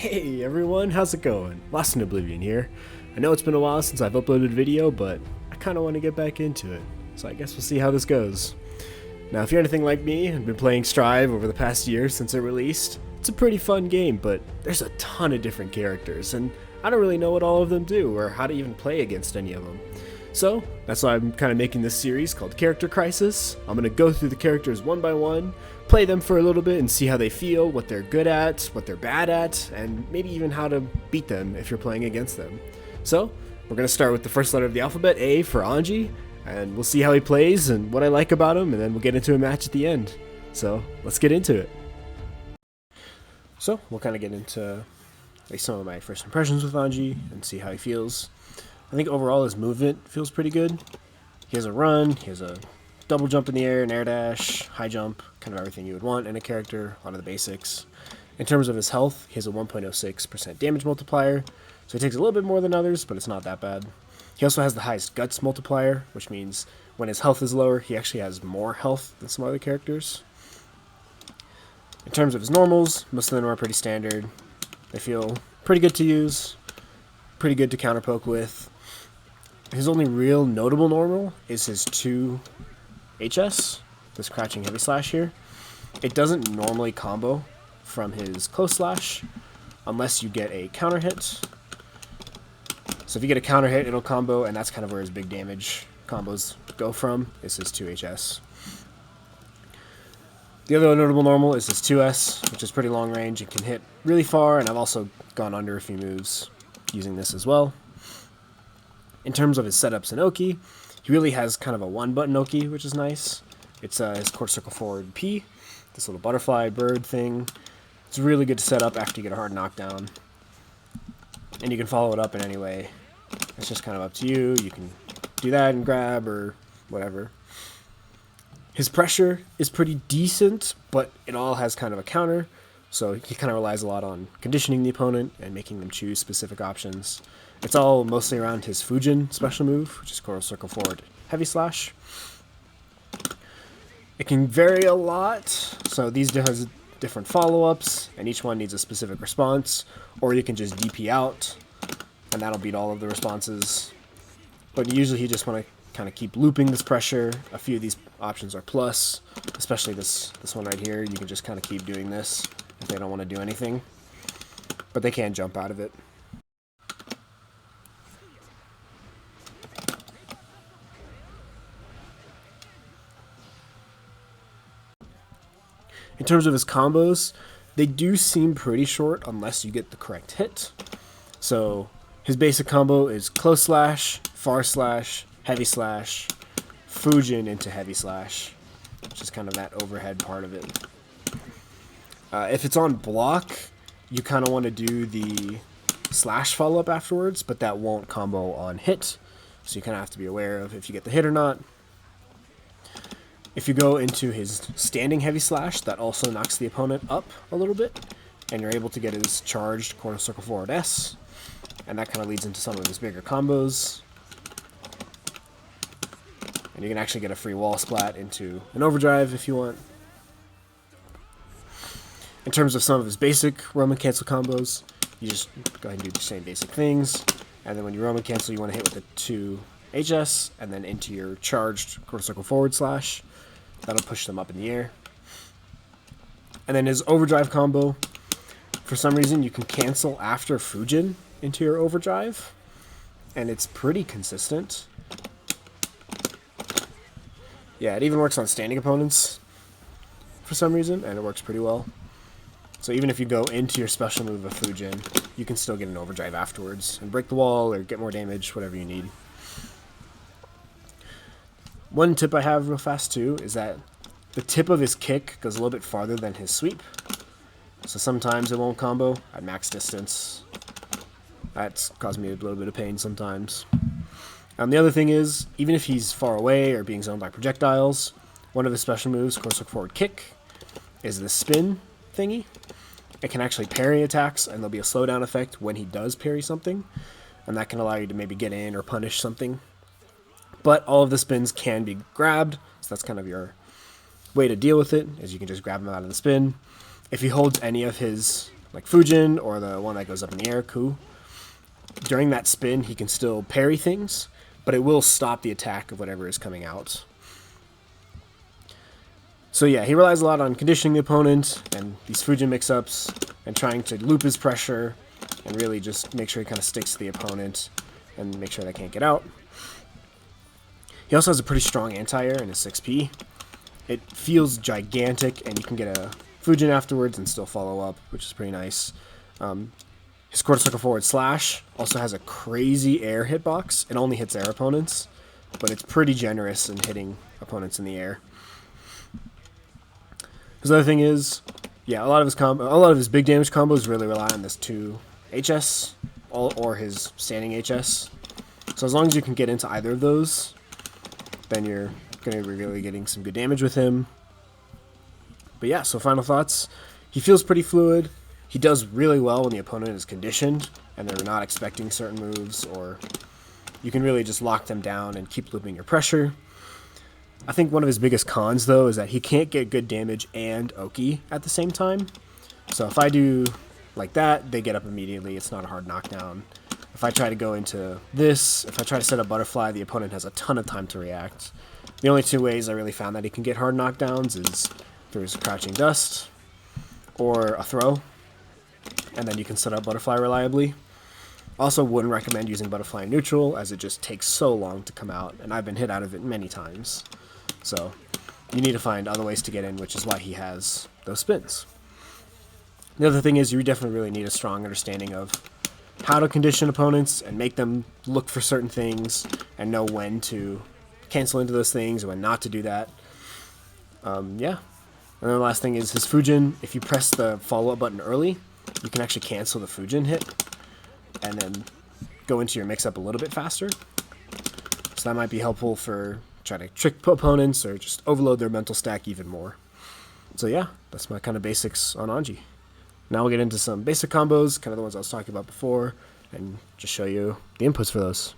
Hey everyone, how's it going? Lost in Oblivion here. I know it's been a while since I've uploaded a video, but I kind of want to get back into it, so I guess we'll see how this goes. Now, if you're anything like me and been playing Strive over the past year since it released, it's a pretty fun game, but there's a ton of different characters, and I don't really know what all of them do, or how to even play against any of them. So, that's why I'm kind of making this series called Character Crisis. I'm going to go through the characters one by one, play them for a little bit and see how they feel, what they're good at, what they're bad at, and maybe even how to beat them if you're playing against them. So, we're going to start with the first letter of the alphabet, A for Anji, and we'll see how he plays and what I like about him, and then we'll get into a match at the end. So, let's get into it. So, we'll kind of get into some of my first impressions with Anji and see how he feels. I think overall his movement feels pretty good. He has a run, he has a double jump in the air, an air dash, high jump, kind of everything you would want in a character, a lot of the basics. In terms of his health, he has a 1.06% damage multiplier, so he takes a little bit more than others, but it's not that bad. He also has the highest guts multiplier, which means when his health is lower, he actually has more health than some other characters. In terms of his normals, most of them are pretty standard. They feel pretty good to use, pretty good to counterpoke with. His only real notable normal is his 2 HS, this crouching heavy slash here. It doesn't normally combo from his close slash unless you get a counter hit. So if you get a counter hit, it'll combo, and that's kind of where his big damage combos go from, is his 2 HS. The other notable normal is his 2S, which is pretty long range and can hit really far, and I've also gone under a few moves using this as well. In terms of his setups and Oki, he really has kind of a one-button Oki, which is nice. It's his quarter circle forward P, this little butterfly bird thing. It's really good to set up after you get a hard knockdown. And you can follow it up in any way. It's just kind of up to you. You can do that and grab or whatever. His pressure is pretty decent, but it all has kind of a counter. So he kind of relies a lot on conditioning the opponent and making them choose specific options. It's all mostly around his Fujin special move, which is quarter circle forward heavy slash. It can vary a lot, so these has different follow-ups, and each one needs a specific response, or you can just DP out, and that'll beat all of the responses. But usually you just want to kind of keep looping this pressure. A few of these options are plus, especially this one right here. You can just kind of keep doing this if they don't want to do anything, but they can jump out of it. In terms of his combos, they do seem pretty short unless you get the correct hit. So his basic combo is close slash, far slash, heavy slash, Fujin into heavy slash, which is kind of that overhead part of it. If it's on block, you kind of want to do the slash follow-up afterwards, but that won't combo on hit, so you kind of have to be aware of if you get the hit or not. If you go into his standing heavy slash, that also knocks the opponent up a little bit, and you're able to get his charged quarter circle forward S, and that kind of leads into some of his bigger combos. And you can actually get a free wall splat into an overdrive if you want. In terms of some of his basic Roman cancel combos, you just go ahead and do the same basic things, and then when you Roman cancel, you want to hit with the 2 HS, and then into your charged quarter circle forward slash. That'll push them up in the air. And then his overdrive combo, for some reason you can cancel after Fujin into your overdrive, and it's pretty consistent. Yeah, it even works on standing opponents for some reason, and it works pretty well. So even if you go into your special move of Fujin, you can still get an overdrive afterwards and break the wall or get more damage, whatever you need. One tip I have real fast too is that the tip of his kick goes a little bit farther than his sweep. So sometimes it won't combo at max distance. That's caused me a little bit of pain sometimes. The other thing is, even if he's far away or being zoned by projectiles, one of his special moves, quarter circle forward kick, is the spin thingy. It can actually parry attacks, and there'll be a slowdown effect when he does parry something, and that can allow you to maybe get in or punish something. But all of the spins can be grabbed, so that's kind of your way to deal with it, is you can just grab him out of the spin. If he holds any of his like Fujin or the one that goes up in the air, Ku, during that spin he can still parry things, but it will stop the attack of whatever is coming out. So yeah, he relies a lot on conditioning the opponent and these Fujin mix-ups and trying to loop his pressure and really just make sure he kind of sticks to the opponent and make sure they can't get out. He also has a pretty strong anti-air in his 6P. It feels gigantic, and you can get a Fujin afterwards and still follow up, which is pretty nice. His quarter circle forward slash also has a crazy air hitbox. It only hits air opponents, but it's pretty generous in hitting opponents in the air. His other thing is, yeah, a lot of his big damage combos really rely on this 2 HS or his standing HS. So as long as you can get into either of those, then you're going to be really getting some good damage with him. But yeah, so final thoughts. He feels pretty fluid. He does really well when the opponent is conditioned and they're not expecting certain moves, or you can really just lock them down and keep looping your pressure. I think one of his biggest cons, though, is that he can't get good damage and Oki at the same time. So if I do like that, they get up immediately. It's not a hard knockdown. If I try to go into this, if I try to set up butterfly, the opponent has a ton of time to react. The only 2 ways I really found that he can get hard knockdowns is through his crouching dust or a throw, and then you can set up butterfly reliably. Also wouldn't recommend using butterfly in neutral, as it just takes so long to come out, and I've been hit out of it many times. So you need to find other ways to get in, which is why he has those spins. The other thing is you definitely really need a strong understanding of how to condition opponents and make them look for certain things and know when to cancel into those things and when not to do that. Yeah. And then the last thing is his Fujin. If you press the follow-up button early, you can actually cancel the Fujin hit and then go into your mix-up a little bit faster. So that might be helpful for trying to trick opponents or just overload their mental stack even more. So yeah, that's my kind of basics on Anji. Now we'll get into some basic combos, kind of the ones I was talking about before, and just show you the inputs for those.